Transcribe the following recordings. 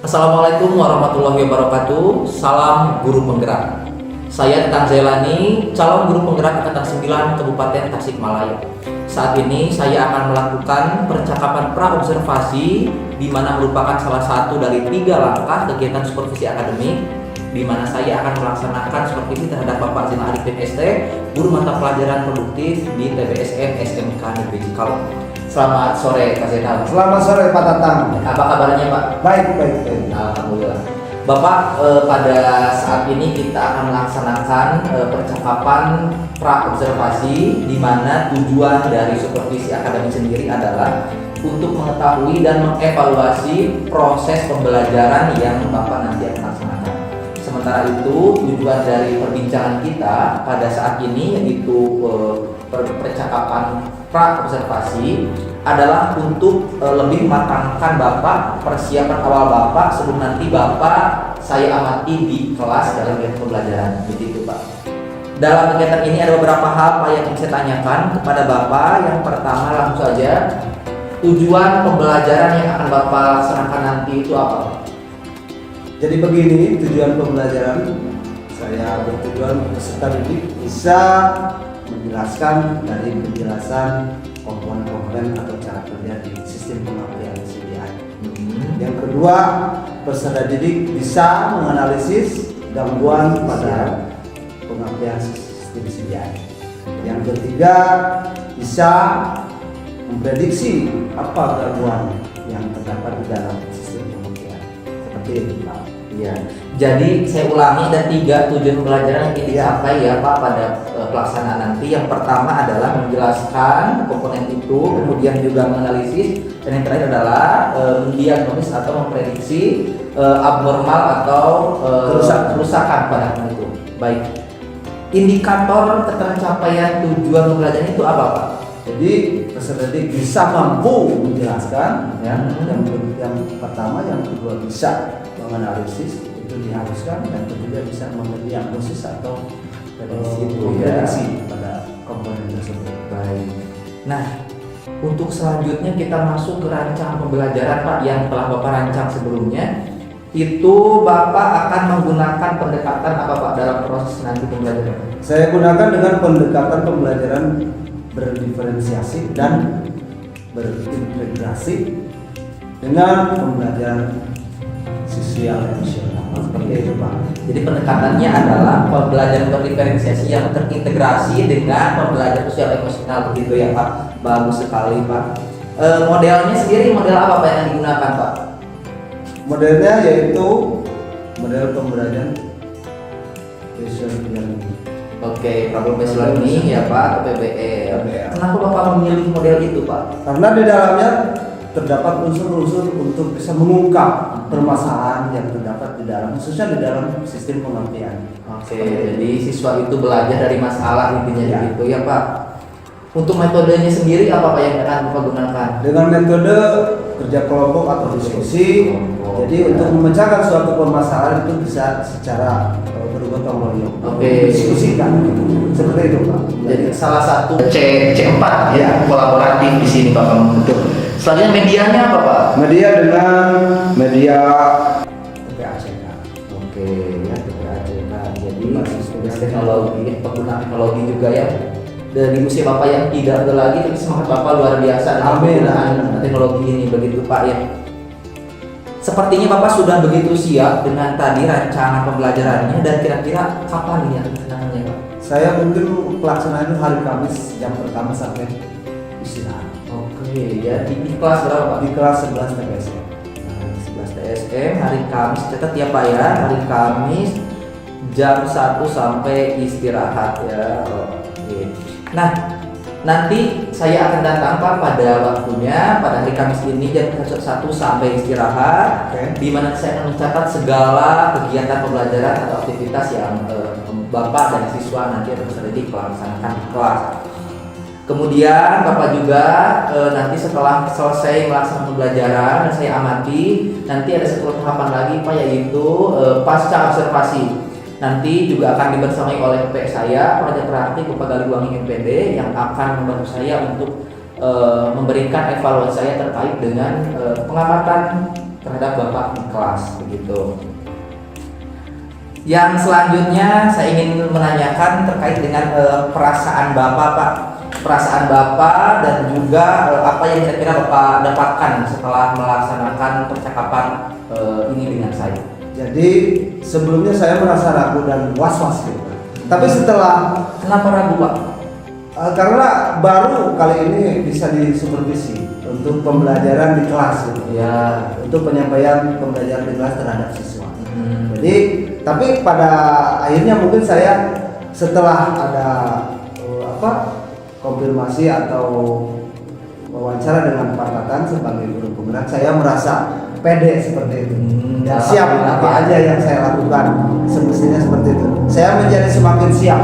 Assalamualaikum warahmatullahi wabarakatuh. Salam guru penggerak. Saya Tetang Zailani, calon guru penggerak Angkatan 9 Kabupaten Tasikmalaya. Saat ini saya akan melakukan percakapan pra-observasi, di mana merupakan salah satu dari 3 langkah kegiatan supervisi akademik, di mana saya akan melaksanakan supervisi terhadap Bapak Zainal Arifin ST, guru mata pelajaran produktif di TBSM SMK Negeri Cikalong. Selamat sore Pak Zainal. Selamat sore Pak Tatang. Apa kabarnya Pak? Baik. Alhamdulillah. Bapak, pada saat ini kita akan melaksanakan percakapan pra-observasi, di mana tujuan dari supervisi akademik sendiri adalah untuk mengetahui dan mengevaluasi proses pembelajaran yang Bapak nanti akan laksanakan. Sementara itu, tujuan dari perbincangan kita pada saat ini yaitu percakapan pra-observasi adalah untuk lebih matangkan Bapak, persiapan awal Bapak sebelum nanti Bapak saya amati di kelas dalam kegiatan pembelajaran. Begitu Pak. Dalam kegiatan ini ada beberapa hal Pak yang saya tanyakan kepada Bapak. Yang pertama langsung saja, tujuan pembelajaran yang akan Bapak laksanakan nanti itu apa? Jadi begini, tujuan pembelajaran saya bertujuan peserta didik bisa menjelaskan dari penjelasan komponen-komponen atau cara kerja di sistem pengabdian CDI. Yang kedua, peserta didik bisa menganalisis gangguan pada pengabdian sistem CDI. Yang ketiga, bisa memprediksi apa gangguan yang terdapat di dalam sistem pengabdian. Seperti itu Pak. Ya, jadi saya ulangi, ada 3 tujuan pembelajaran yang ingin dicapai ya Pak pada pelaksanaan nanti. Yang pertama adalah menjelaskan komponen itu, kemudian juga menganalisis, dan yang terakhir adalah mendiagnosis atau memprediksi abnormal atau kerusakan pada komponen itu. Baik. Indikator tercapaian tujuan pembelajaran itu apa Pak? Jadi peserta didik bisa mampu menjelaskan yang pertama, yang kedua bisa menganalisis, itu diharuskan, dan ketiga bisa mendiagnosis atau prediksi pada komponen tersebut. Baik. Nah, untuk selanjutnya kita masuk ke rancang pembelajaran Pak yang telah Bapak rancang sebelumnya. Itu Bapak akan menggunakan pendekatan apa Pak dalam proses nanti pembelajaran? Saya gunakan dengan pendekatan pembelajaran berdiferensiasi dan berintegrasi dengan pembelajaran sosial emosional, seperti itu Pak. Jadi pendekatannya adalah pembelajaran berdiferensiasi yang terintegrasi dengan pembelajaran sosial emosional, begitu ya Pak. Bagus sekali Pak. Modelnya sendiri model apa Pak yang digunakan Pak? Modelnya yaitu model pembelajaran visual learning. Oke, problem based learning ya Pak, atau PBL. Kenapa Bapak memilih model itu Pak? Karena di dalamnya terdapat unsur-unsur untuk bisa mengungkap permasalahan yang terdapat di dalam, khususnya di dalam sistem pengertian. Oke, jadi siswa itu belajar dari masalah intinya Ya. gitu ya Pak. Untuk metodenya sendiri apa Pak yang akan Bapak gunakan? Dengan metode kerja kelompok atau diskusi. Jadi untuk memecahkan suatu permasalahan itu bisa secara bergotong royong. Oke. Diskusikan. Seperti itu Pak. Jadi salah satu C4 ya, kolaboratif di sini Pak. Betul. Selanjutnya medianya apa Pak? Media dengan media TPACK. Oke, ya TPACK. Jadi teknologi, penggunaan teknologi juga ya. Dari usia Bapak yang tidak ada lagi, tapi semangat Bapak luar biasa dengan penggunaan teknologi ini, begitu Pak ya. Sepertinya Bapak sudah begitu siap dengan tadi rancangan pembelajarannya, dan kira-kira kapan ini akan dilaksanakannya Pak? Saya mungkin pelaksanaan hari Kamis jam pertama sampai istirahat. Oke, ya di kelas berapa Pak? Di kelas 11 TPSM. 11 TSM hari Kamis, catat ya Pak ya, hari Kamis jam 1 sampai istirahat ya. Oke. Nah, nanti saya akan datang Pak pada waktunya, pada hari Kamis ini jam 1 sampai istirahat. Di mana saya akan mencatat segala kegiatan pembelajaran atau aktivitas yang Bapak dan siswa nanti atau peserta didik melaksanakan di kelas. Kemudian Bapak juga nanti setelah selesai melaksanakan pembelajaran, saya amati, nanti ada satu tahapan lagi Pak, yaitu pasca observasi. Nanti juga akan dibersamai oleh PP saya, pengajar praktik Bapak Galih Wangi MPD, yang akan membantu saya untuk memberikan evaluasi saya terkait dengan pengamatan terhadap Bapak di kelas begitu. Yang selanjutnya saya ingin menanyakan terkait dengan perasaan Bapak, Pak. Perasaan Bapak dan juga apa yang kira-kira Bapak dapatkan setelah melaksanakan percakapan ini dengan saya. Jadi sebelumnya saya merasa ragu dan was-was gitu. Tapi setelah Kenapa ragu, Pak? karena baru kali ini bisa disupervisi untuk pembelajaran di kelas gitu. Ya. Untuk penyampaian pembelajaran di kelas terhadap siswa. Jadi tapi pada akhirnya mungkin saya setelah ada konfirmasi atau wawancara dengan Pak Tatan sebagai guru penggerak, saya merasa pede seperti itu. Dan siap apa aja yang saya lakukan semestinya seperti itu. Saya menjadi semakin siap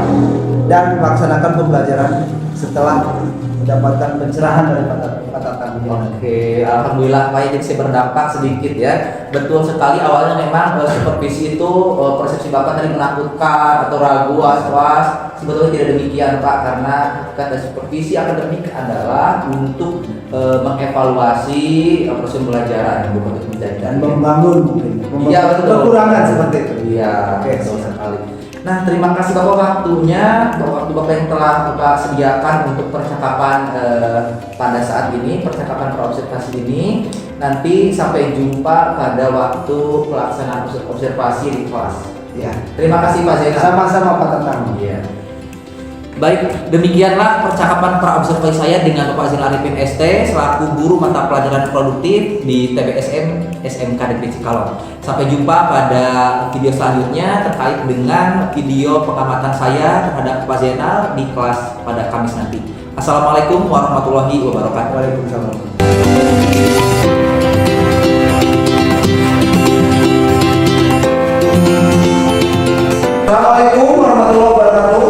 dan melaksanakan pembelajaran setelah mendapatkan pencerahan dari Pak Tatan. Oke, alhamdulillah Pak, jadi saya berdampak sedikit ya. Betul sekali, awalnya memang supervisi itu persepsi Bapak tadi menakutkan atau ragu, was-was. Sebetulnya tidak demikian Pak, karena kata supervisi akademik adalah untuk mengevaluasi proses pembelajaran, bukan untuk menjadikan Dan membangun mungkin. Iya, betul. Kekurangan seperti itu. Iya, betul sekali. Nah, terima kasih Bapak waktunya, waktu Bapak yang telah Bapak sediakan untuk percakapan pada saat ini, percakapan praobservasi ini. Nanti sampai jumpa pada waktu pelaksanaan observasi di kelas. Ya. Terima kasih Pak Zainal. Sama-sama Pak Tatan. Iya. Baik, demikianlah percakapan praobservasi saya dengan Bapak Zainal Arifin ST selaku guru mata pelajaran produktif di TBSM SMK Negeri Cikalong. Sampai jumpa pada video selanjutnya terkait dengan video pengamatan saya terhadap Pak Zainal di kelas pada Kamis nanti. Assalamualaikum warahmatullahi wabarakatuh. Waalaikumsalam. Assalamualaikum warahmatullahi wabarakatuh.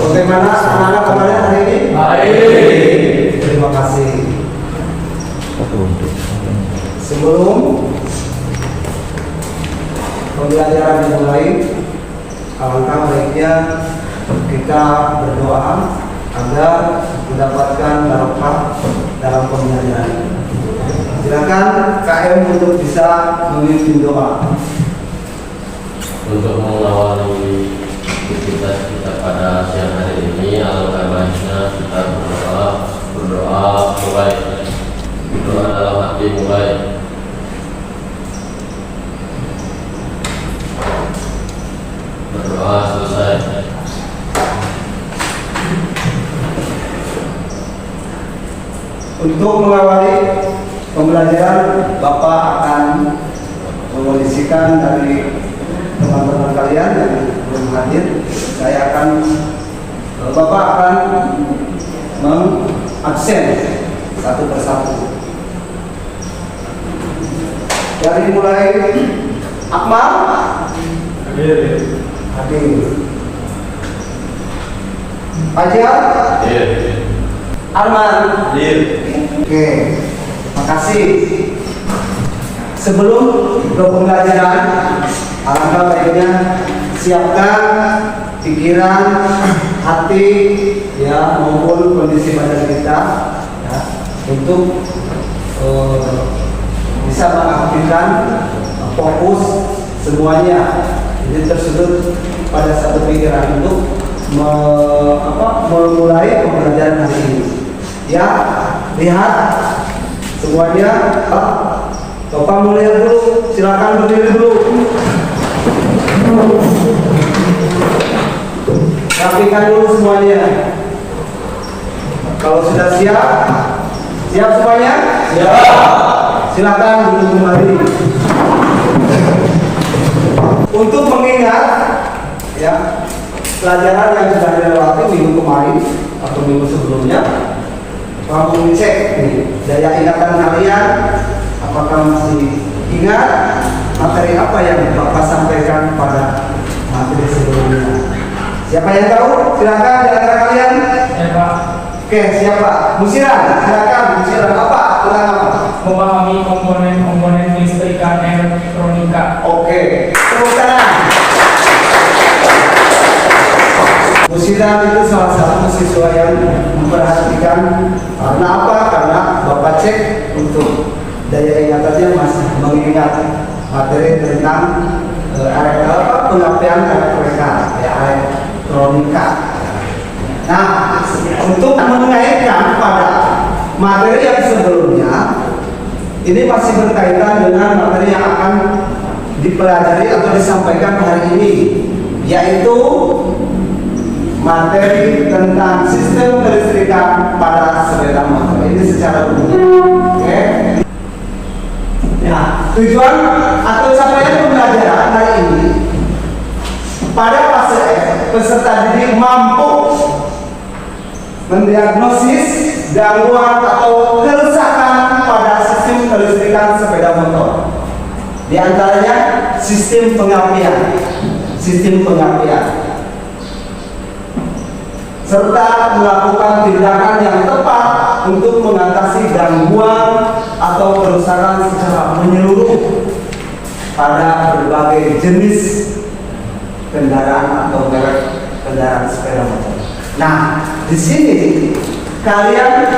Bagaimana anak-anak kabarnya hari ini? Baik. Terima kasih. Sebelum pembelajaran dimulai, alangkah baiknya kita berdoa agar mendapatkan barokah dalam pembelajaran. Silakan KM untuk bisa memimpin doa. Untuk mengawali aktivitas kita pada siang hari ini, alangkah baiknya kita berdoa mulai. Berdoa dalam hati mulai. Berdoa selesai. Untuk mengawali pembelajaran, Bapak akan mengondisikan dari teman-teman kalian yang belum hadir. Bapak akan mengabsen satu persatu. Dari mulai Akmal, hadir. Fajar, Arman, Oke, makasih. Sebelum ke pembelajaran, alangkah baiknya siapkan pikiran, hati, ya maupun kondisi badan kita, ya, untuk bisa mengaktifkan fokus semuanya. Jadi tersudut pada satu pikiran untuk memulai pembelajaran hari ini. Ya, lihat semuanya. Bapak mulai dulu, silakan berdiri dulu. Rapikan dulu semuanya. Kalau sudah siap semuanya? Siap. Silakan duduk kembali. Untuk mengingat, ya, pelajaran yang sudah dilewati minggu kemarin atau minggu sebelumnya, kamu cek nih, daya ingatan kalian, apakah masih ingat materi apa yang Bapak sampaikan pada materi sebelumnya? Siapa yang tahu? Silakan di antara kalian. Ya Pak. Oke, siapa? Musiran, silakan. Musiran apa? Tentang apa? Memahami komponen-komponen listrikan elektronika. Oke, tepuk tangan. Fusilan itu salah satu siswa yang memperhatikan. Karena apa? Karena Bapak cek untuk daya ingatannya masih mengingat materi tentang pengabdian elektronika, ya, elektronika. Nah, untuk mengaitkan pada materi yang sebelumnya, ini masih berkaitan dengan materi yang akan dipelajari atau disampaikan hari ini, yaitu materi tentang sistem kelistrikan pada sepeda motor. Ini secara umum. Oke. Ya, tujuan atau capaian pembelajaran hari ini pada fase F, peserta didik mampu mendiagnosis gangguan atau kerusakan pada sistem kelistrikan sepeda motor. Di antaranya sistem pengapian, serta melakukan tindakan yang tepat untuk mengatasi gangguan atau kerusakan secara menyeluruh pada berbagai jenis kendaraan atau merek kendaraan sepeda motor. Nah, di sini kalian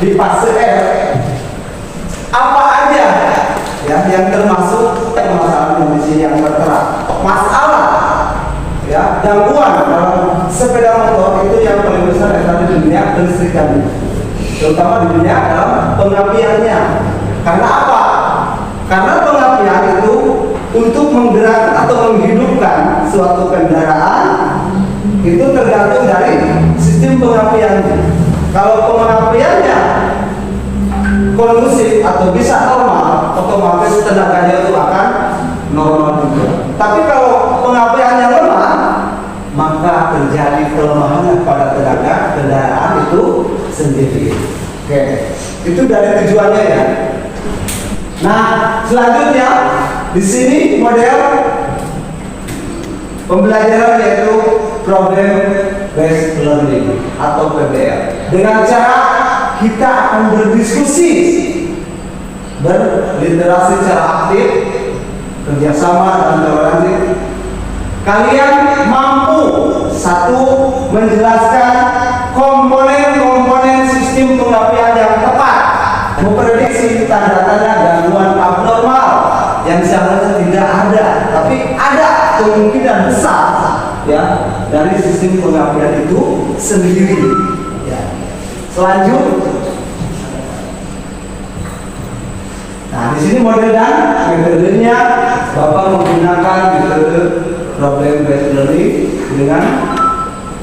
di fase R apa aja ya yang termasuk permasalahan di sini yang tertera. Masalah ya, gangguan dalam sepeda motor itu yang paling besar adalah di dunia kelistrikan, terutama di dunia dalam pengapiannya. Karena apa? Karena pengapian itu untuk menggerakkan atau menghidupkan suatu kendaraan itu tergantung dari sistem pengapiannya. Kalau pengapiannya kondusif atau bisa normal, otomatis tenaganya itu akan normal juga. Tapi kalau pengapiannya lemah, maka terjadi kelemahan pada tenaga kendaraan itu sendiri. Oke, itu dari tujuannya ya. Nah, selanjutnya di sini model pembelajaran yaitu problem based learning atau PBL. Dengan cara kita akan berdiskusi, berliterasi secara aktif, kerjasama dan toleransi. Kalian mampu satu menjelaskan komponen-komponen sistem pengapian yang tepat, memprediksi tanda-tanda gangguan abnormal yang seharusnya tidak ada, tapi ada kemungkinan besar ya dari sistem pengapian itu sendiri. Ya. Selanjutnya, nah di sini model dan metodenya Bapak menggunakan metode problem based learning dengan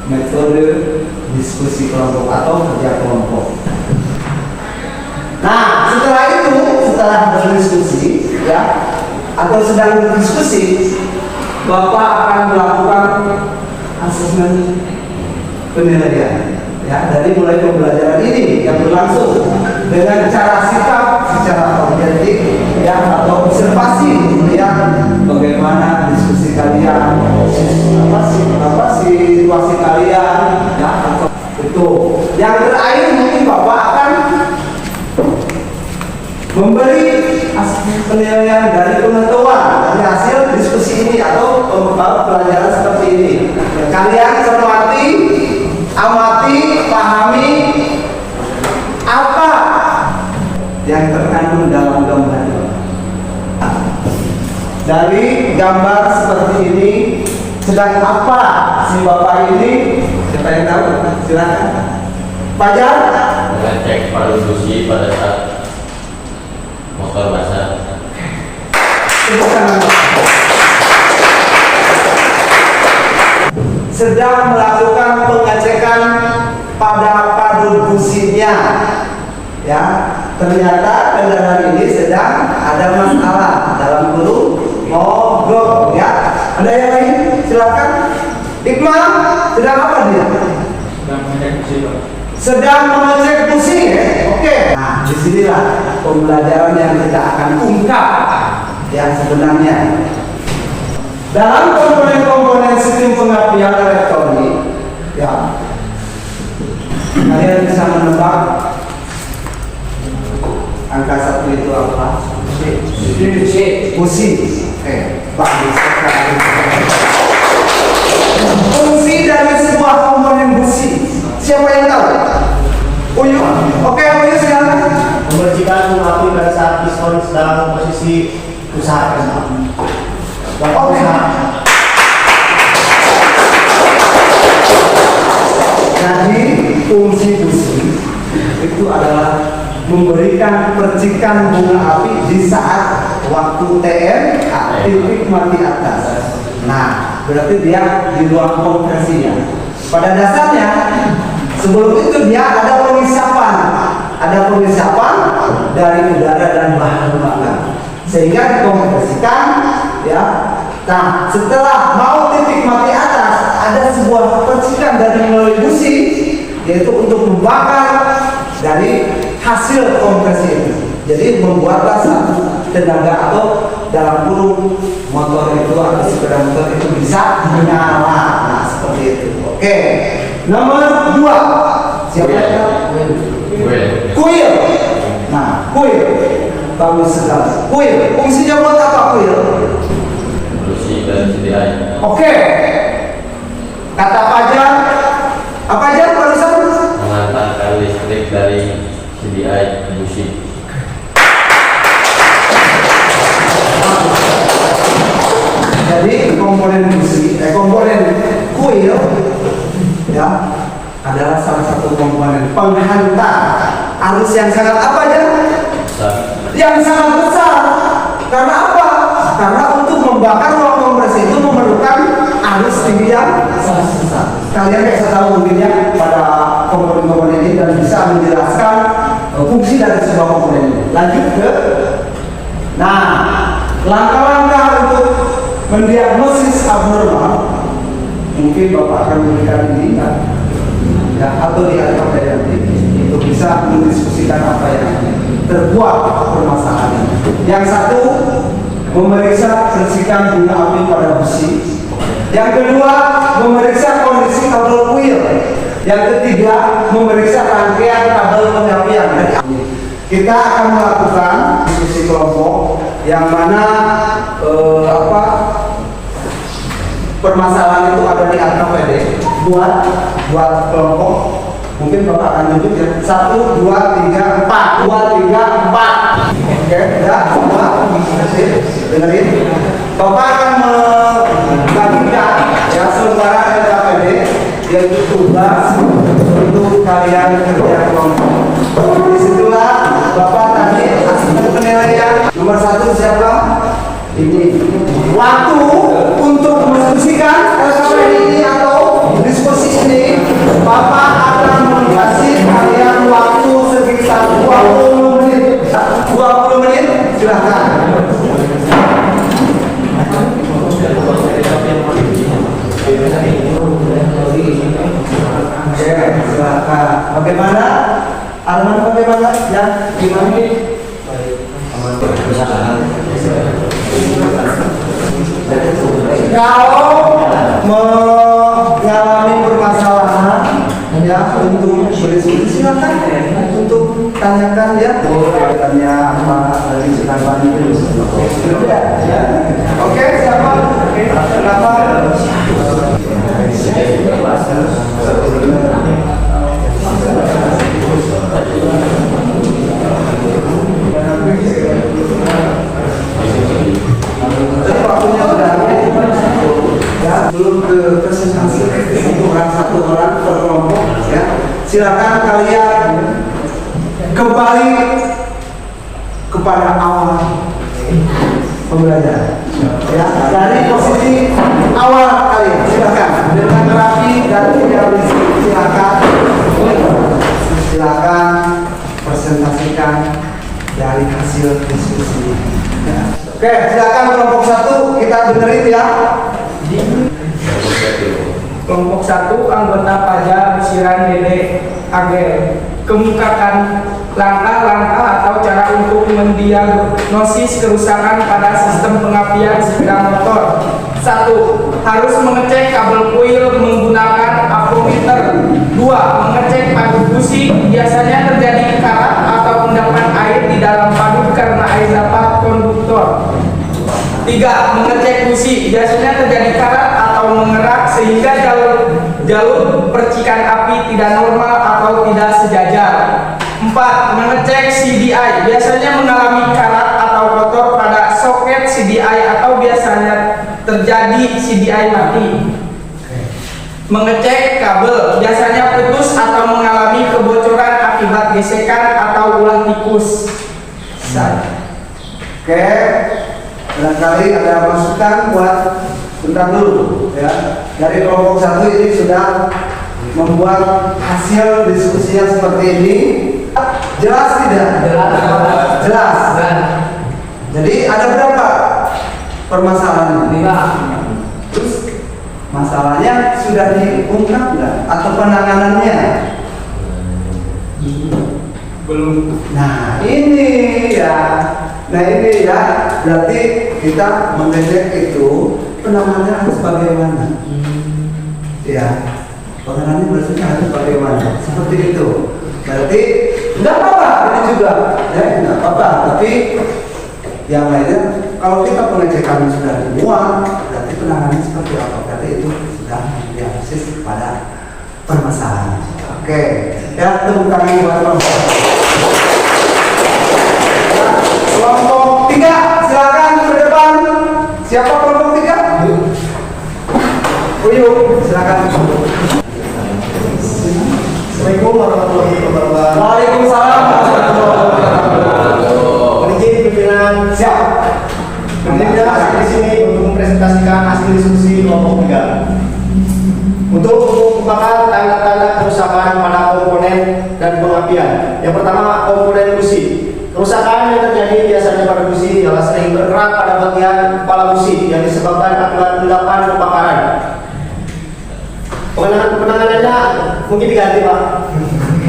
metode diskusi kelompok atau kerja kelompok. Nah, setelah berdiskusi ya atau sedang berdiskusi, Bapak akan melakukan asesmen penilaian ya dari mulai pembelajaran ini yang berlangsung dengan cara sikap secara objektif ya atau observasi melihat bagaimana diskusi kalian, apa situasi kalian ya itu. Yang terakhir mungkin Bapak akan memberi penilaian dari pengetahuan dari hasil diskusi ini atau pelajaran seperti ini. Kalian cermati, amati, pahami apa yang terkandung dalam gambar. Dari gambar seperti ini, sedang apa si Bapak ini? Siapa yang tahu? Silakan. Fajar? Mengecek produksi pada saat motor basah. Sedang melakukan pengecekan pada padu businya ya, ternyata kendaraan ini sedang ada masalah, dalam kurung mogok ya. Ada yang lain? Silakan. Iqmal, sedang apa dia? Sedang mengecek busi ya? Oke. Nah, disinilah pembelajaran yang kita akan ungkap yang sebenarnya. Dalam komponen-komponen sistem pengapian elektronik, ya, kalian bisa menebak angka satu itu apa? Busi. Bagus sekali. Fungsi dari sebuah komponen membersihkan bunga api di saat waktu TM titik mati atas. Nah, berarti dia di ruang kompresinya. Pada dasarnya sebelum itu dia ada pengisapan dari udara dan bahan bakar sehingga dikompresikan ya. Nah, setelah mau titik mati atas ada sebuah percikan dari melalui busi yaitu untuk membakar dari hasil kompresi itu. Jadi membuatlah satu tenaga atau dalam kurung motor itu atau sepeda motor itu bisa menyala. Nah, seperti itu. Oke. Nomor 2. Siapa yang? Kuil. Nah, kuil. Bagus sekali. Kuil. Fungsinya buat apa kuil? Bersihkan CDI. Oke. Kata Fajar. Apa aja barusan? Mengantarkan listrik dari CDI busi. Jadi komponen busi, komponen kuil ya adalah salah satu komponen penghantar arus yang sangat apa aja? Yang sangat besar. Karena apa? Karena untuk membakar ruang kompresi itu memerlukan arus tinggi yang sangat besar. Kalian bisa tahu mungkin ya pada komponen-komponen ini dan bisa menjelaskan fungsi dari sebuah komponen ini. Lanjut ke, nah, langkah-langkah untuk mendiagnosis abnormal mungkin Bapak akan memberikan ini ya, atau di atas nanti untuk bisa mendiskusikan apa yang terbuat permasalahan ini. Yang satu, memeriksa percikan bunga api pada busi. Yang kedua, memeriksa kondisi kabel kuil. Yang ketiga, memeriksa rangkaian kabel pengapian. Kita akan melakukan diskusi kelompok yang mana permasalahan itu ada di AKPD buat kelompok. Mungkin Bapak akan tunjuk ya 1, 2, 3, 4 2, 3, 4. Oke, ya, semua dengerin. Bapak akan membagikan ya sementara AKPD yaitu tugas untuk kalian kerja kelompok. Disitulah Bapak tadi asisten penilaian nomor 1 siapa? Ini waktu untuk mendiskusikan LKPD ini atau diskusi ini Bapak akan mengasih kalian waktu sekitar 20 menit 20 menit silahkan. Oke, silahkan. Bagaimana? Arman bagaimana? Ya, gimana? Kalau mengalami permasalahan ya untuk berdiskusi silakan untuk tanyakan ya tanya apa dari silakan itu ya. Oke, siapa? Kenapa? Waktunya sudah ya, belum ke presentasi untuk satu orang per kelompok ya. Silakan kalian kembali kepada awal pembelajaran ya, dari posisi awal kalian. Silakan dengan rapi dan tidak silakan presentasikan dari hasil diskusi ya. Oke, silakan kelompok 1 kita dengerin ya. Kelompok 1 anggota Fajar Siran Dede Agel kemukakan langkah-langkah atau cara untuk mendiagnosis kerusakan pada sistem pengapian sepeda motor. 1. Harus mengecek kabel kuil menggunakan ampermeter. 2. Mengecek padu busi, biasanya terjadi karat atau endapan air di dalam padu karena air dapat konduktor. 3. Mengecek busi, biasanya terjadi karat atau mengerak sehingga jalur percikan api tidak normal atau tidak sejajar. 4. Mengecek CDI, biasanya mengalami karat atau kotor pada soket CDI atau biasanya terjadi CDI mati. Mengecek kabel, biasanya putus atau mengalami kebocoran akibat gesekan atau ulah tikus. 1. Oke, barangkali ada masukan buat bentar dulu ya. Dari kelompok 1 ini sudah membuat hasil diskusinya seperti ini. Jelas tidak? Jelas. Jadi ada berapa permasalahan? 5. Terus masalahnya sudah diungkap nggak? Atau penanganannya? Belum. Nah ini ya. Berarti kita mengecek itu penanganannya harus bagaimana? Ya, penanganannya maksudnya harus bagaimana? Seperti itu. Berarti nggak apa-apa ini juga, ya nggak apa-apa. Tapi yang lainnya, kalau kita pengecekan sudah dimuat, berarti penanganannya seperti apa? Berarti itu sudah dianalisis pada permasalahan. Oke, ya tepuk tangan buat kelompok. Kelompok 3, silakan ke depan. Siapa kelompok 3? Uyuk, silakan. Assalamualaikum warahmatullahi wabarakatuh. Waalaikumsalam warahmatullahi wabarakatuh. Izin pimpinan Siap. Pimpinan di sini untuk mempresentasikan hasil diskusi kelompok 3. Untuk mengumpulkan tanda-tanda kerusakan pada komponen dan pengapian. Yang pertama, komponen busi. Kerusakan yang terjadi biasanya pada busi adalah sering bergerak pada bagian kepala busi yang disebabkan akibat endapan kebakaran. Penanganannya mungkin diganti, Pak.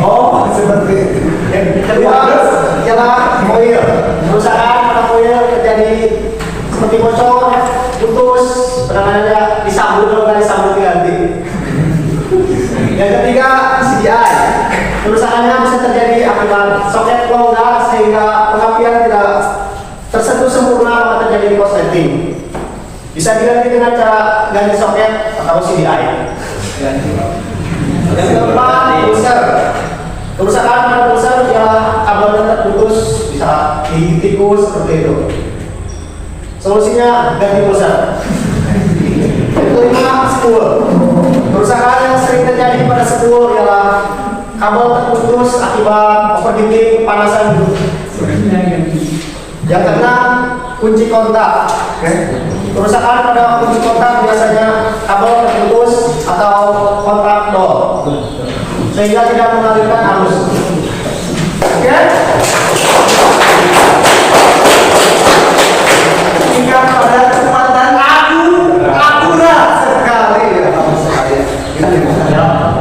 Oh, seperti itu. Yang kedua ialah koil. Kerusakan pada koil terjadi seperti bocor, putus, penanganannya disambut, kalau nggak disambut diganti. Yang ketiga, CDI. Kerusakannya bisa terjadi akibat soket longgar sehingga pengapian tidak tersentuh sempurna maka terjadi korsleting. Bisa diganti dengan cara ganti soket atau CDI. Yang keempat, pulser. Kerusakan pada pulser ialah kabelnya terputus, bisa tikus seperti itu. Solusinya ganti pulser. Yang kelima, spool. Kerusakan yang sering terjadi pada spool ialah kabel terputus akibat overheating kepanasan. Yang keenam, kunci kontak. Kerusakan pada kunci kontak biasanya kabel terputus atau kontak door sehingga tidak mengalirkan arus. Oke? Hingga pada kesempatan akurat sekali ya Bapak sekalian.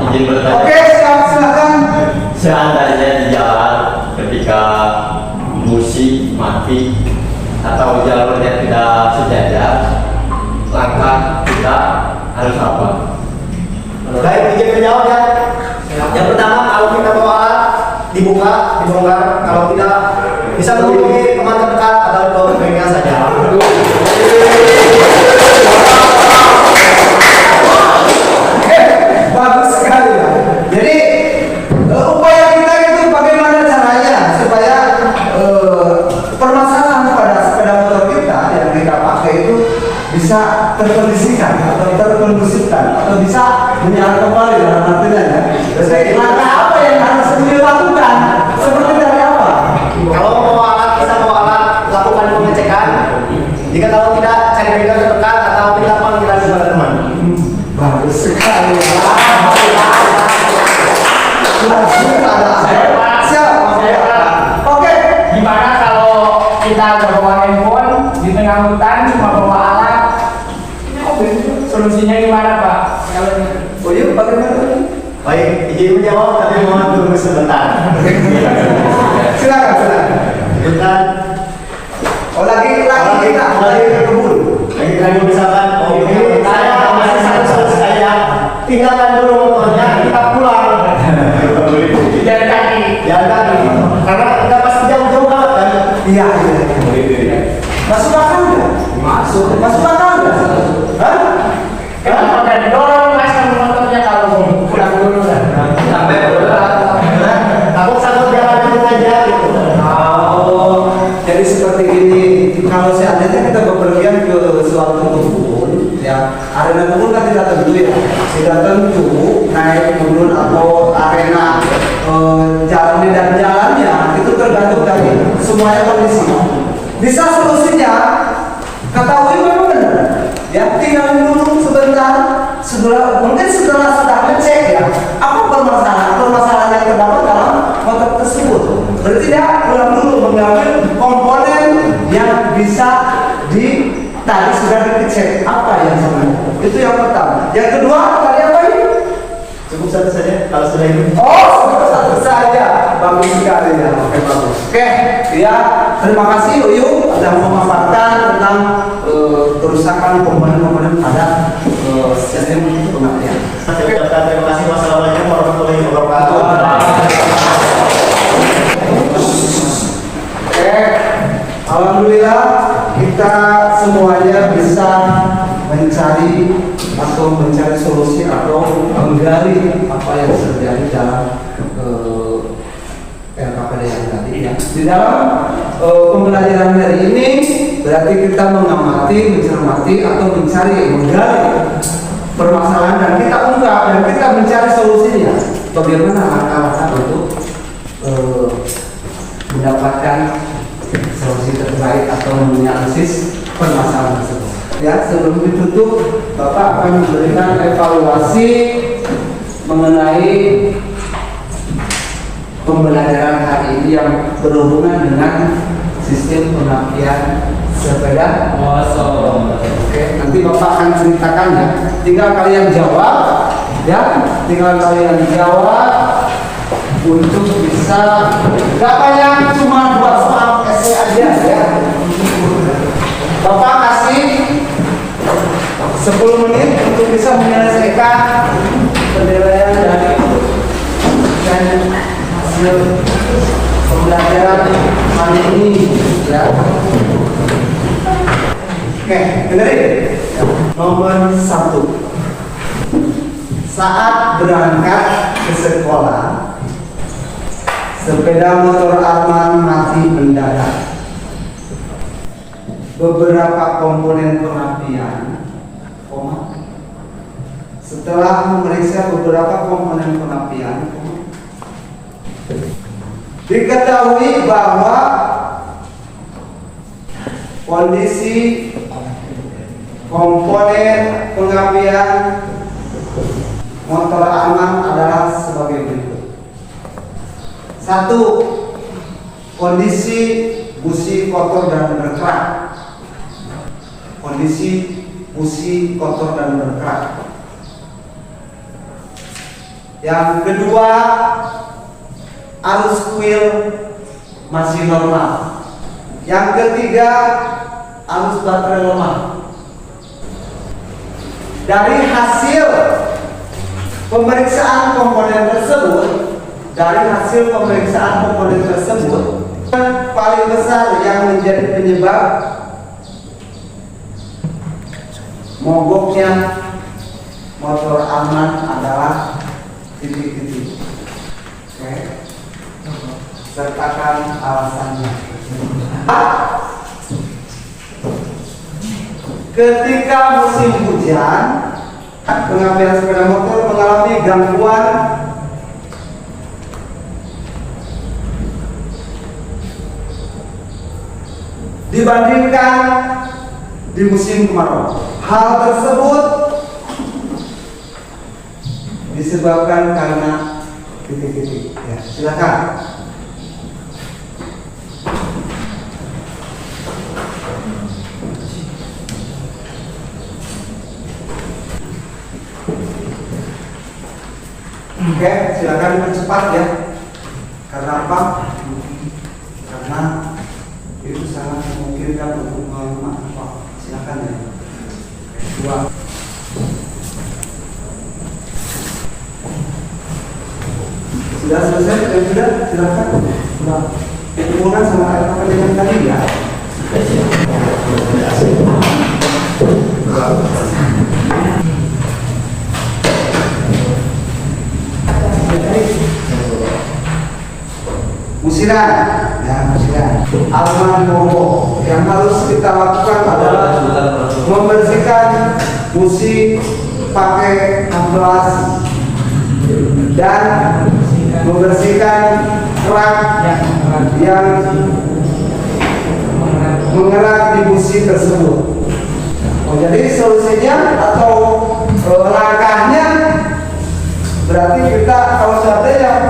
Izin bertanya. Oke, silakan. Seandainya di jalan ketika busi mati atau jalurnya tidak sejajar, langkah kita harus apa? Baik, izin menjawab ya. Yang pertama, kalau kita bawa alat dibuka, dibongkar. Kalau tidak, bisa menghubungi teman terdekat atau ke bengkel saja. Bagus sekali ya. Jadi upaya kita itu bagaimana caranya supaya permasalahan pada sepeda motor kita yang kita pakai itu bisa terkondisikan atau terkondusifkan atau bisa menyala kembali dalam artinya ya. Jadi langkah apa yang harus dilakukan? Seperti dari apa? Kalau mau alat, bisa bawa alat, lakukan pengecekan. Jika kalau tidak, cari bengkel terdekat atau tidak panggilan kepada teman. Bagus sekali. Siap. Oke. Gimana kalau kita nggak bawa handphone di tengah hutan cuma bawa alat? Solusinya gimana, Pak? Oh iya, bagaimana? Baik, izin menjawab, tapi mohon tunggu sebentar. Silakan. Bukan. Oh lagi kita ke kebun. Lagi misalkan, oh ini saya masih satu saya, tinggalkan dulu motornya, kita pulang. Jalan kaki. Jalan kaki, karena kita pasti jauh-jauh banget kan. Iya. Masuk akal nggak? Masuk akal nggak? Hah? Kenapa nggak didorong mas sama motornya kalau pulang dulu kan? Sampai takut sanggup jalan dulu aja gitu. Oh, jadi seperti ini. Kalau seandainya kita bepergian ke suatu kebun, ya arena kebun kan tidak tentu ya, tidak tentu naik gunung atau arena jalan dan jalannya itu tergantung dari semuanya kondisi. Bisa solusinya, ketahui memang benar. Ya, tinggal dulu sebentar, mungkin setelah sudah ngecek ya, apa permasalahan yang terdapat dalam motor tersebut. Berarti dia pulang dulu mengambil komponen yang bisa tadi sudah dicek apa yang sebenarnya. Itu yang pertama. Yang kedua tadi apa ini? Cukup satu saja kalau sudah ini. Oh, cukup satu saja. Bagus sekali ya. Oke, bagus. Oke, ya terima kasih Uyu sudah memaparkan tentang kerusakan komponen-komponen pada sistem pengabdian. Saya ucapkan terima kasih. Wassalamualaikum warahmatullahi wabarakatuh. Oke, alhamdulillah kita semuanya bisa mencari solusi atau menggali apa yang terjadi dalam LKPD yang tadi ya. Di dalam pembelajaran hari ini berarti kita mengamati, mencermati atau menggali permasalahan dan kita ungkap dan kita mencari solusinya. Bagaimana langkah-langkah untuk mendapatkan solusi terbaik atau menganalisis permasalahan tersebut. Ya, sebelum ditutup, Bapak akan memberikan evaluasi mengenai pembelajaran hari ini yang berhubungan dengan sistem pengabdian sepeda motor. Oke, nanti Bapak akan ceritakan ya. Tinggal kalian jawab, ya. Tinggal kalian jawab untuk bisa nggak banyak, cuma 2 soal essay aja ya. Bapak kasih 10 menit untuk bisa menyelesaikan penilaian dari hasil pembelajaran hari ini ya. Oke, dengerin. Nomor 1. Saat berangkat ke sekolah, sepeda motor Arman mati mendadak. Beberapa komponen pengabdian, setelah memeriksa beberapa komponen pengabdian, diketahui bahwa kondisi komponen pengabdian motor Arman adalah sebagai berikut. 1. Kondisi busi kotor dan berkerak. Kondisi busi kotor dan berkerak. Yang kedua, arus kuil masih normal. Yang ketiga, arus baterai lemah. Dari hasil pemeriksaan komponen tersebut, paling besar yang menjadi penyebab mogoknya motor Arman adalah titik-titik. Oke, sertakan alasannya. Ketika musim hujan, pengambilan sepeda motor mengalami gangguan dibandingkan di musim kemarau. Hal tersebut disebabkan karena titik-titik. Ya, silakan. Oke, silakan percepat ya. Karena apa? Karena itu sangat memungkinkan untuk memaafkan. Silakan ya. 2. Sudah selesai? Sudah? Silakan. Sudah. Hubungan sama apa yang tadi ya? Musiran, ya musiran. Arman Bobo. Yang harus kita lakukan adalah membersihkan busi pakai amplas dan membersihkan kerak yang bergerak di busi tersebut. Jadi solusinya atau langkahnya berarti kita kalau sudah ada yang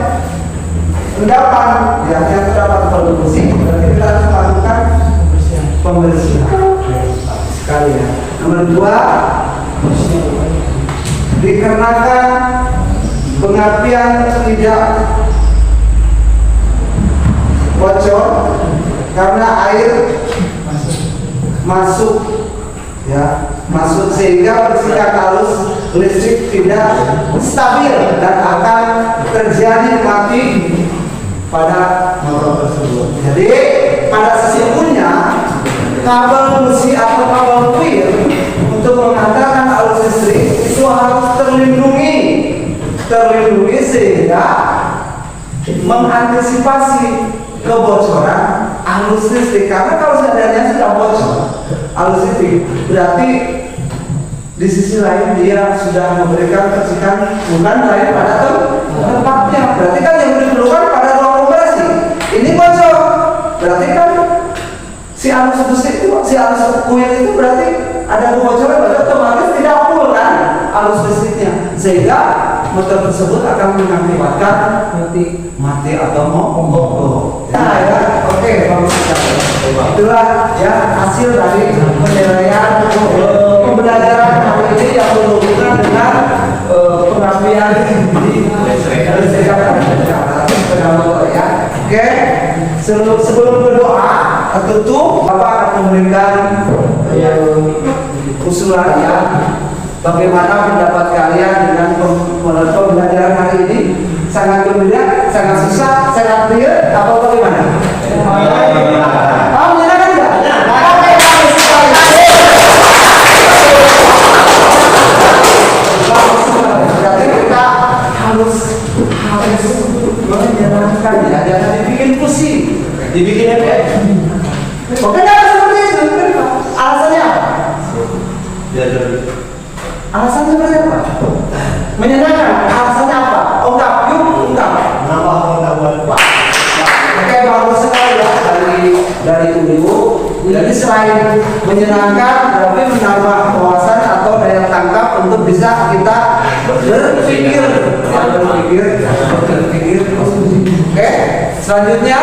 endapan, yang terdapat pada busi, berarti kita harus melakukan pembersihan. Sekali ya. Nomor 2, dikarenakan pengapian tidak bocor karena air masuk sehingga percikan arus listrik tidak stabil dan akan terjadi mati pada motor tersebut. Jadi pada sesungguhnya kabel busi atau kabel kuil untuk mengantarkan arus listrik itu harus terlindungi sehingga mengantisipasi kebocoran arus listrik. Karena kalau seandainya sudah bocor arus listrik, berarti di sisi lain dia sudah memberikan percikan bukan lain pada tempatnya. Berarti kan yang diperlukan pada ruang operasi ini bocor, berarti kan si arus listrik itu, si arus kuil itu berarti ada kebocoran, berarti otomatis tidak full kan arus listriknya, sehingga motor tersebut akan mengakibatkan mati atau mogok. Nah ya, oke, bagus sekali. Itulah ya hasil dari penilaian pembelajaran hari ini yang berhubungan dengan pengapian di listrikan ya. Oke, sebelum berdoa tutup, Bapak akan memberikan usulan ya. Bagaimana pendapat kalian dengan pembelajaran hari ini? Sangat gembira, sangat susah, sangat real, apa bagaimana? Menyenangkan enggak? Oke, bagus sekali. Berarti kita harus menyenangkan ya, jangan dibikin pusing, dibikin efek. Oke, seperti itu. Alasannya apa? Alasannya seperti apa? Menyenangkan. Alasannya apa? Ungkap, yuk ungkap. Oke, bagus sekali ya dari Uliu. Jadi selain menyenangkan, tapi menambah wawasan atau daya tangkap untuk bisa kita berpikir. Oke, selanjutnya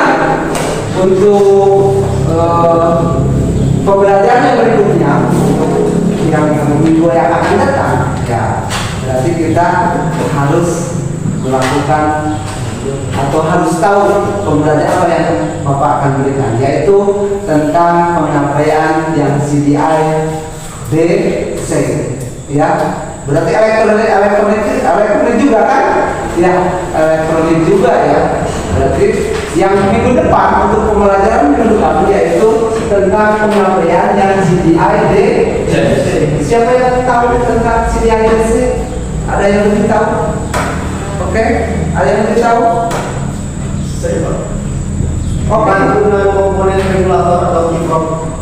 untuk pembelajaran yang berikutnya yang minggu yang akan datang ya, berarti kita harus melakukan atau harus tahu pembelajaran apa yang Bapak akan berikan, yaitu tentang penyampaian yang CDI DC ya. Berarti elektronik juga kan ya, elektronik juga ya. Berarti yang minggu depan untuk pembelajaran minggu depan yaitu tentang penyampaian yang CDI DC. Siapa yang tahu tentang CDI DC? Ada yang lebih tahu? Oke, ada yang lebih tahu? Saya Pak. Oke. Dengan komponen regulator atau kiprok.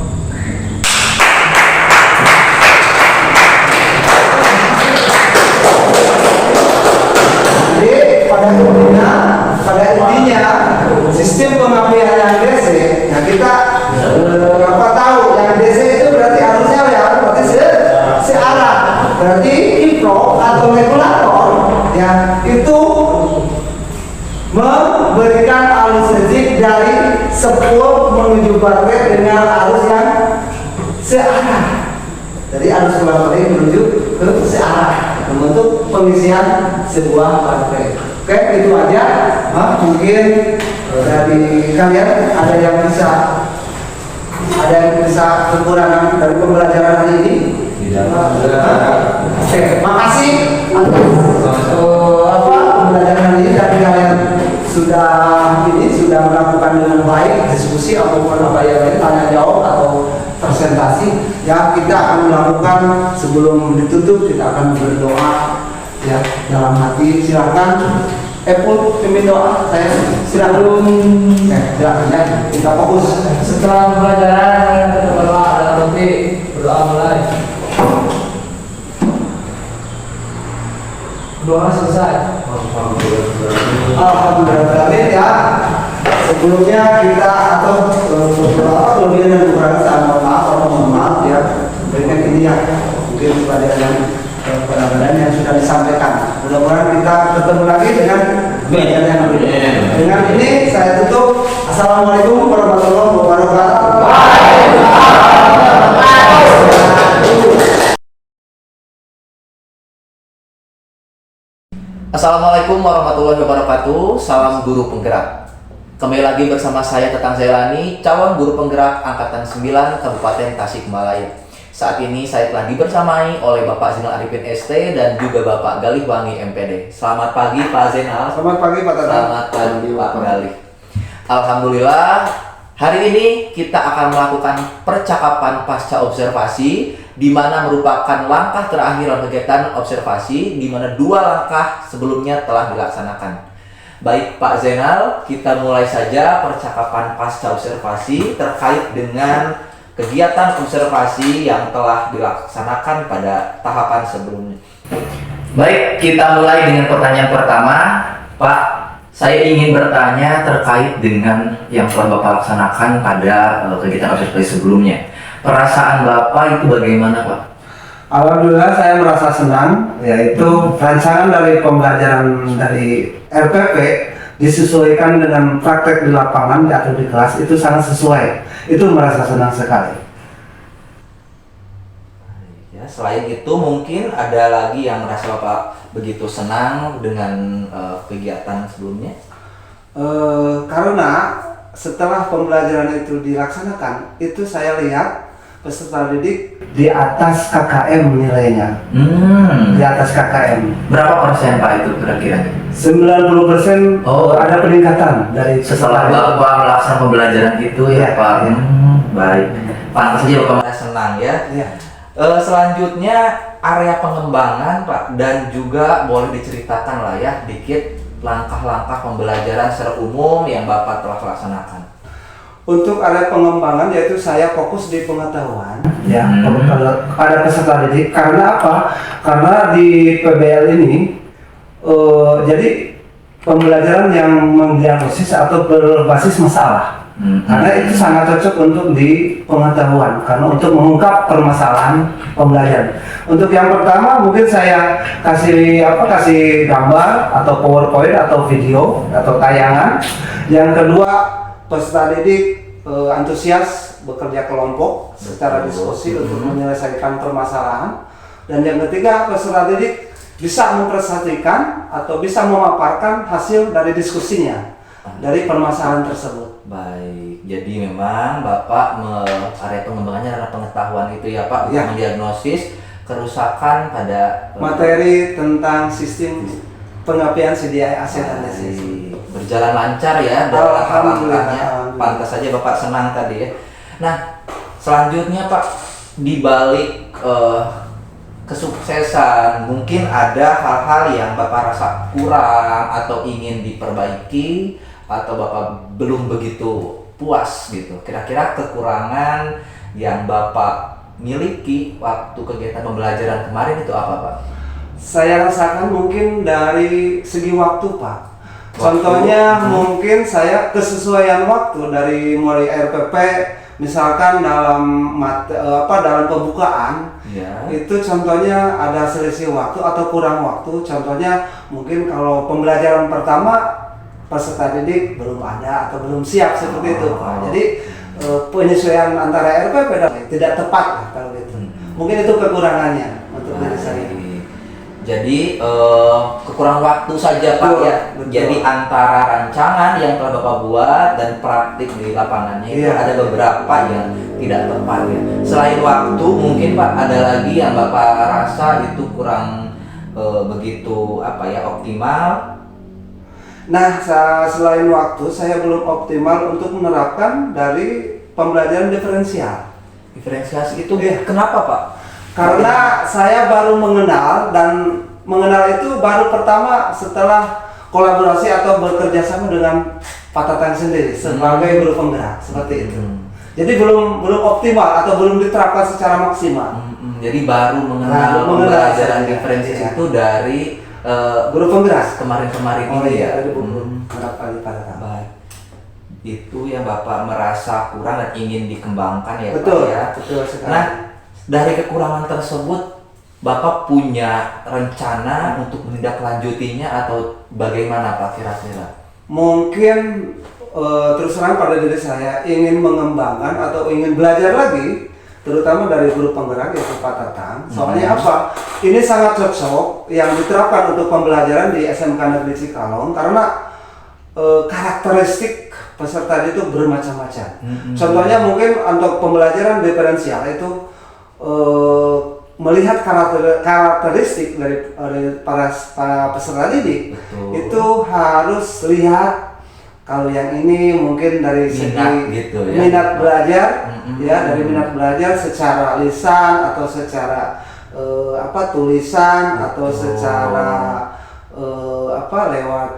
Jadi pada intinya sistem pengapian yang DC, nah kita tahu yang DC itu berarti harusnya ya berarti searah. Berarti kiprok atau regulator ya itu memberikan arus listrik dari sepul menuju baterai dengan arus yang searah. Jadi arus baterai menuju ke searah untuk pengisian sebuah baterai. Oke, itu aja. Mungkin dari kalian ada yang bisa kekurangan dari pembelajaran hari ini? Tidak. Oke, makasih atas pembelajaran hari ini, dan kalian sudah melakukan dengan baik diskusi ataupun apa yang lain, tanya jawab atau presentasi ya. Kita akan melakukan sebelum ditutup, kita akan berdoa ya dalam hati. Silakan Epul pimpin doa. Saya silakan ya, kita fokus. Setelah pembelajaran kita berdoa dalam hati, berdoa mulai. Doa selesai. Alhamdulillah ya. Sebelumnya kita atau kelebihan dan kekurangan saya mohon maaf atau mohon maaf ya. Berikut ini ya mungkin pelajaran penanganan yang sudah disampaikan. Mudah-mudahan kita bertemu lagi dengan media yang berbeda. Dengan ini saya tutup. Assalamualaikum warahmatullahi wabarakatuh. Assalamualaikum warahmatullahi wabarakatuh. Salam guru penggerak. Kembali lagi bersama saya Tetang Zailani, calon guru penggerak angkatan 9 Kabupaten Tasikmalaya. Saat ini saya telah dibersamai oleh Bapak Zainal Arifin ST dan juga Bapak Galih Wangi MPD. Selamat pagi Pak Zainal. Selamat pagi Pak Tata. Selamat pagi Pak Galih. Alhamdulillah, hari ini kita akan melakukan percakapan pasca observasi, di mana merupakan langkah terakhir dalam kegiatan observasi, di mana 2 langkah sebelumnya telah dilaksanakan. Baik Pak Zainal, kita mulai saja percakapan pasca observasi terkait dengan kegiatan observasi yang telah dilaksanakan pada tahapan sebelumnya. Baik, kita mulai dengan pertanyaan pertama. Pak, saya ingin bertanya terkait dengan yang telah Bapak laksanakan pada kegiatan observasi sebelumnya. Perasaan Bapak itu bagaimana, Pak? Alhamdulillah saya merasa senang, yaitu rancangan dari pembelajaran dari RPP disesuaikan dengan praktek di lapangan atau di kelas itu sangat sesuai. Itu merasa senang sekali. Ya, selain itu mungkin ada lagi yang merasa Bapak begitu senang dengan kegiatan sebelumnya? Karena setelah pembelajaran itu dilaksanakan, itu saya lihat peserta didik di atas KKM nilainya. Di atas KKM. Berapa persen Pak itu kira-kira? 90% ada peningkatan dari Setelah Bapak melaksanakan pembelajaran itu ya Pak. Baik. Pantas saja Bapak senang ya. Selanjutnya area pengembangan Pak, dan juga boleh diceritakan lah ya dikit langkah-langkah pembelajaran secara umum yang Bapak telah laksanakan. Untuk area pengembangan yaitu saya fokus di pengetahuan ya pada peserta didik. Karena apa? Karena di PBL ini jadi pembelajaran yang mendiagnosis atau berbasis masalah. Karena itu sangat cocok untuk di pengetahuan, karena untuk mengungkap permasalahan pembelajaran. Untuk yang pertama mungkin saya kasih gambar atau PowerPoint atau video atau tayangan. Yang kedua, peserta didik antusias bekerja kelompok secara diskusi untuk menyelesaikan permasalahan. Dan yang ketiga, peserta didik bisa mempresentasikan atau bisa memaparkan hasil dari diskusinya dari permasalahan tersebut. Baik, jadi memang Bapak area pengembangannya adalah pengetahuan itu ya Pak, untuk mendiagnosis kerusakan pada materi tentang sistem pengapian CDI AC dan DC. Berjalan lancar ya dalam langkah-langkahnya. Pantas saja Bapak senang tadi ya. Nah, selanjutnya Pak, di balik kesuksesan mungkin ada hal-hal yang Bapak rasa kurang atau ingin diperbaiki, atau Bapak belum begitu puas gitu. Kira-kira kekurangan yang Bapak miliki waktu kegiatan pembelajaran kemarin itu apa Pak? Saya rasakan mungkin dari segi waktu Pak. Contohnya mungkin saya kesesuaian waktu dari mulai RPP, misalkan dalam dalam pembukaan itu contohnya ada selisih waktu atau kurang waktu. Contohnya mungkin kalau pembelajaran pertama peserta didik belum ada atau belum siap seperti itu Pak. Jadi penyesuaian antara RPP dan tidak tepat lah kalau gitu. Mungkin itu kekurangannya untuk diri saya. Jadi kekurangan waktu saja Pak ya. Jadi antara rancangan yang telah Bapak buat dan praktik di lapangannya itu ada beberapa yang tidak tepat ya. Selain waktu mungkin Pak ada lagi yang Bapak rasa itu kurang begitu optimal. Nah, selain waktu saya belum optimal untuk menerapkan dari pembelajaran diferensial. Diferensiasi itu kenapa Pak? Karena saya baru mengenal, dan mengenal itu baru pertama setelah kolaborasi atau bekerja sama dengan Pak Tatang sendiri sebagai guru penggerak seperti itu. Jadi belum optimal atau belum diterapkan secara maksimal. Jadi baru mengenal pembelajaran diferensiasi itu dari guru penggerak kemarin-kemarin ini ya. Dari buku Pada Tatang. itu yang Bapak merasa kurang dan ingin dikembangkan ya Betul, Pak ya. betul sekali. Nah, dari kekurangan tersebut Bapak punya rencana untuk menindaklanjutinya atau bagaimana Pak kira-kira? Mungkin terus terang pada diri saya ingin mengembangkan atau ingin belajar lagi, terutama dari guru penggerak yaitu Pak Tatang. Soalnya apa? Ini sangat cocok yang diterapkan untuk pembelajaran di SMK Negeri Cikalong karena karakteristik peserta itu bermacam-macam. Contohnya mungkin untuk pembelajaran diferensial itu melihat karakteristik dari para peserta didik. Betul. Itu harus lihat kalau yang ini mungkin dari segi Minat gitu ya. minat belajar, ya dari minat belajar secara lisan atau secara tulisan atau Betul. secara lewat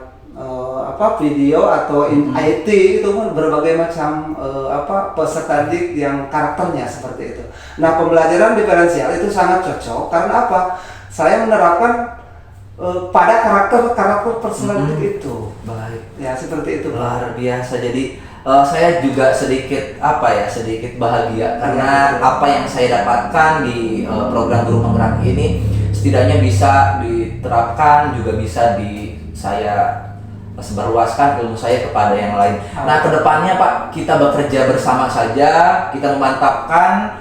video atau IT itu pun berbagai macam peserta didik yang karakternya seperti itu. Nah, pembelajaran diferensial itu sangat cocok karena apa? Saya menerapkan pada karakter peserta didik itu. Baik. Ya, seperti itu. Luar biasa. Jadi saya juga sedikit bahagia karena betul. apa yang saya dapatkan di program guru penggerak ini setidaknya bisa diterapkan, juga bisa saya sebarluaskan ilmu saya kepada yang lain. Nah, kedepannya Pak, kita bekerja bersama saja, kita memantapkan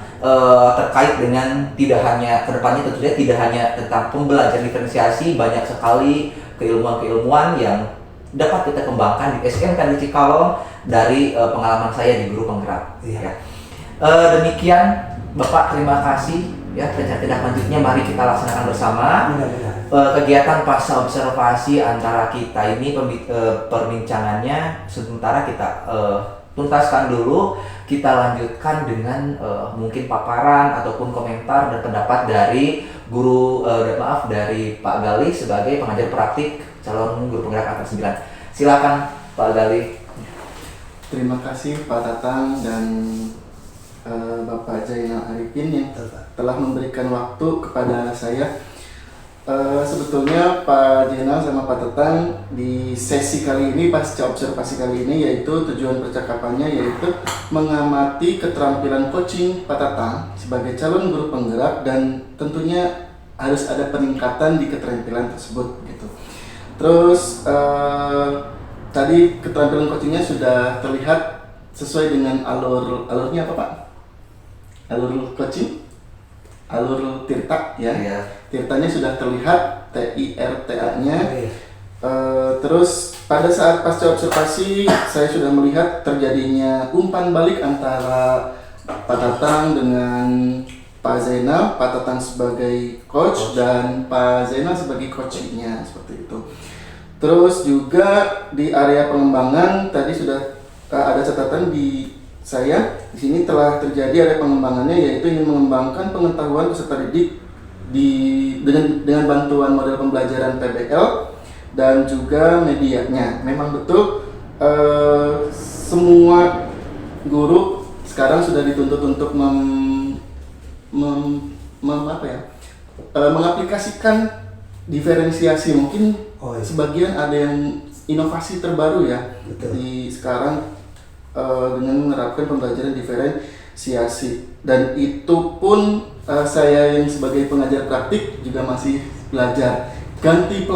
terkait dengan tidak hanya kedepannya tentunya tidak hanya tentang pembelajaran diferensiasi, banyak sekali keilmuan-keilmuan yang dapat kita kembangkan di SMK Negeri Cikalong dari pengalaman saya di guru penggerak. Iya. Ya. Demikian Bapak, terima kasih ya. Tindak lanjutnya mari kita laksanakan bersama. Mudah-mudahan. Kegiatan pasca observasi antara kita ini perbincangannya sementara kita tuntaskan dulu. Kita lanjutkan dengan mungkin paparan ataupun komentar dan pendapat dari dari Pak Galih sebagai pengajar praktik calon guru penggerak angkatan 9. Silakan Pak Galih. Terima kasih Pak Tatang dan Bapak Zainal Arifin yang telah memberikan waktu kepada saya. Sebetulnya Pak Zainal sama Pak Tatang di sesi kali ini, pasca observasi kali ini, yaitu tujuan percakapannya yaitu mengamati keterampilan coaching Pak Tatang sebagai calon guru penggerak dan tentunya harus ada peningkatan di keterampilan tersebut gitu. Terus tadi keterampilan coachingnya sudah terlihat sesuai dengan alurnya apa Pak? Alur coaching? Alur tirta ya? Iya. Tirtanya sudah terlihat, TIRTA-nya. Iya. Terus pada saat pasca observasi saya sudah melihat terjadinya umpan balik antara Pak Tatang dengan Pak Zainal, Pak Tatang sebagai coach dan Pak Zainal sebagai coachnya seperti itu. Terus juga di area pengembangan tadi sudah ada catatan di saya. Di sini telah terjadi area pengembangannya yaitu ingin mengembangkan pengetahuan peserta didik dengan bantuan model pembelajaran PBL dan juga medianya. Memang betul semua guru sekarang sudah dituntut untuk mengaplikasikan diferensiasi. Mungkin sebagian ada yang inovasi terbaru ya. Betul. Di sekarang dengan menerapkan pembelajaran diferensiasi, dan itu pun saya yang sebagai pengajar praktik juga masih belajar. Ganti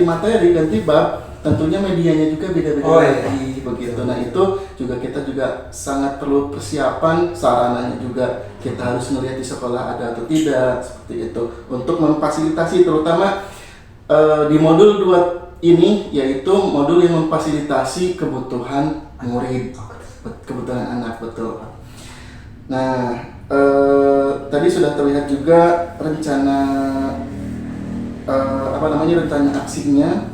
materi, ganti bab, tentunya medianya juga beda-beda lagi begitu. Nah, itu juga kita juga sangat perlu persiapan, sarananya juga kita harus melihat di sekolah ada atau tidak seperti itu untuk memfasilitasi, terutama di modul 2 ini yaitu modul yang memfasilitasi kebutuhan murid, kebutuhan anak, betul. Nah, tadi sudah terlihat juga rencana rencana aksinya,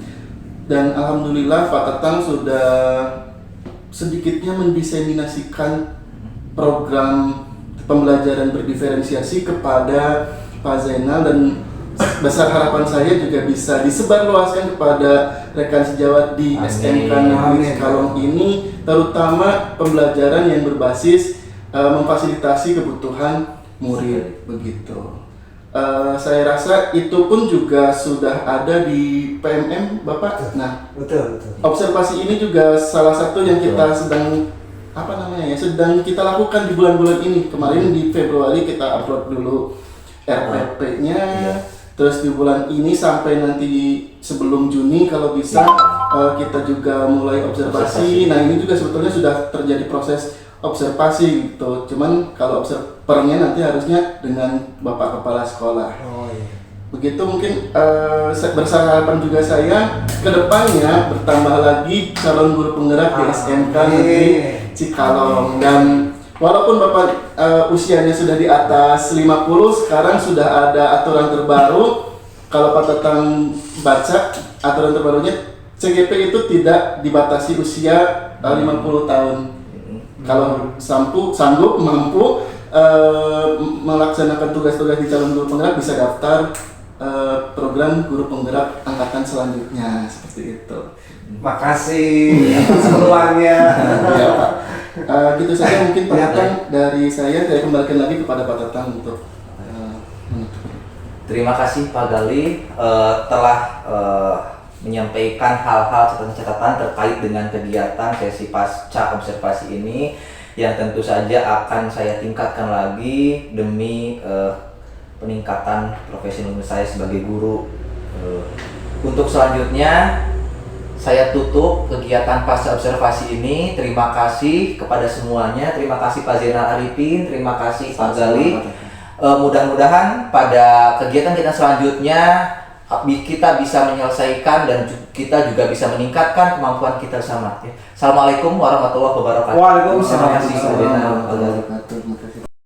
dan alhamdulillah Pak Tatang sudah sedikitnya mendiseminasikan program pembelajaran berdiferensiasi kepada Pak Zainal, dan besar harapan saya juga bisa disebarluaskan kepada rekan sejawat di SMK Negeri Cikalong ini, terutama pembelajaran yang berbasis memfasilitasi kebutuhan murid begitu. saya rasa itu pun juga sudah ada di PMM Bapak. Nah, Betul. observasi ini juga salah satu yang kita sedang sedang kita lakukan di bulan-bulan ini. Kemarin di Februari kita upload dulu RPP-nya, terus di bulan ini sampai nanti sebelum Juni kalau bisa kita juga mulai observasi. Nah, ini juga sebetulnya sudah terjadi proses observasi gitu. Cuman kalau observernya nanti harusnya dengan Bapak Kepala Sekolah. Oh iya. Begitu mungkin bersarapan juga saya kedepannya bertambah lagi calon guru penggerak di SMK Negeri Cikalong. Dan walaupun Bapak usianya sudah di atas 50, sekarang sudah ada aturan terbaru. Kalau Pak Tatang baca aturan terbarunya, CGP itu tidak dibatasi usia 50 tahun. Kalau sanggup mampu melaksanakan tugas-tugas di calon guru penggerak, bisa daftar program guru penggerak angkatan selanjutnya, seperti itu. Makasih atas peluangnya. Ya Pak. Gitu saja mungkin pendapat dari saya kembalikan lagi kepada Pak Tatang untuk menutup. Terima kasih Pak Gali telah menyampaikan hal-hal catatan-catatan terkait dengan kegiatan sesi pasca observasi ini yang tentu saja akan saya tingkatkan lagi demi peningkatan profesionalisme saya sebagai guru. Untuk selanjutnya saya tutup kegiatan pasca observasi ini. Terima kasih kepada semuanya. Terima kasih Pak Zainal Arifin, terima kasih Pak Gali. Mudah-mudahan pada kegiatan kita selanjutnya kita bisa menyelesaikan dan kita juga bisa meningkatkan kemampuan kita bersama. Assalamualaikum warahmatullahi wabarakatuh. Waalaikumsalam. Terima kasih.